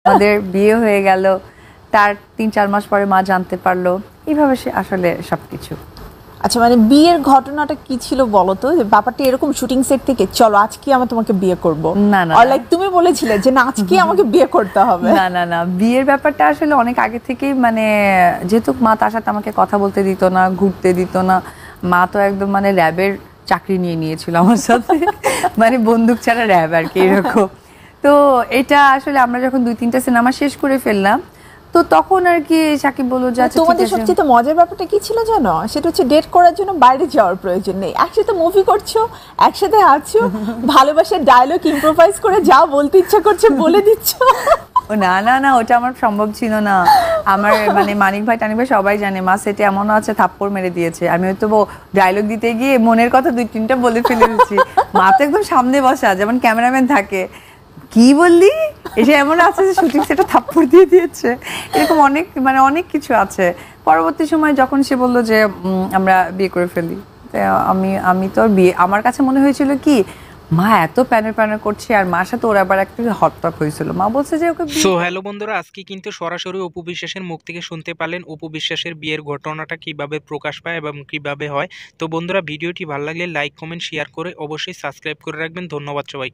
আমাদের বিয়ে হয়ে গেল, তার ৩-৪ মাস পরে মা জানতে পারলো, এইভাবে সে আসলে সবকিছু। আচ্ছা, মানে বিয়ের ঘটনাটা কি ছিল বলো তো? যে ব্যাপারটা এরকম শুটিং সেট থেকে চলো আজকে আমি তোমাকে বিয়ে করব, না না আর লাইক তুমি বলেছিলে যে না আজকে আমাকে বিয়ে করতে হবে? না না না, বিয়ের ব্যাপারটা আসলে অনেক আগে থেকেই, মানে যেহেতু মা তার সাথে আমাকে কথা বলতে দিত না, ঘুরতে দিত না। মা তো একদম মানে র্যাবের চাকরি নিয়ে নিয়েছিল আমার সাথে, মানে বন্দুক ছাড়া র্যাব আর কি, এরকম। তো এটা আসলে আমরা যখন 2-3টা সিনেমা শেষ করে ফেললাম, তো তখন আর কি সাকিব বলল যে আচ্ছা ঠিক তোমাদের আছে। সবচেয়ে মজার ব্যাপারটা কি ছিল জানো? সেটা হচ্ছে ডেট করার জন্য বাইরে যাওয়ার প্রয়োজন নেই, একসাথে মুভি করছো, একসাথে আছো, ভালোবাসার ডায়লগ ইম্প্রোভাইজ করে যা বলতে ইচ্ছা করছে বলে দিচ্ছ। ও না না না, ওটা আমার সম্ভব ছিল না। আমার মানে মানিক ভাই টানিক ভাই সবাই জানে মা সেটে এমনও আছে থাপ্পড় মেরে দিয়েছে, আমি হয়তো ডায়লগ দিতে গিয়ে মনের কথা 2-3টা বলে ফেলেছি। মা তো একদম সামনে বসা, যেমন ক্যামেরাম্যান থাকে, কি বললি, এসে এমন আছে যে শুটিং সেটা থাপ্পড় দিয়ে দিয়েছে, এরকম অনেক মানে অনেক কিছু আছে। পরবর্তী সময় যখন সে বললো যে আমরা বিয়ে করে ফেলি, আমি তো বিয়ে, আমার কাছে মনে হয়েছিল কি মা এত প্যানের প্যানের করছে, আর মার সাথে ওর আবার একটা হটটক হয়েছিল, মা বলছে যে ওকে। সো হ্যালো বন্ধুরা, আজকে কিন্তু সরাসরি অপু বিশ্বাসের মুখ থেকে শুনতে পারলেন অপু বিশ্বাসের বিয়ের ঘটনাটা কিভাবে প্রকাশ পায় এবং কিভাবে হয়। তো বন্ধুরা, ভিডিওটি ভালো লাগলে লাইক কমেন্ট শেয়ার করে অবশ্যই সাবস্ক্রাইব করে রাখবেন। ধন্যবাদ সবাই।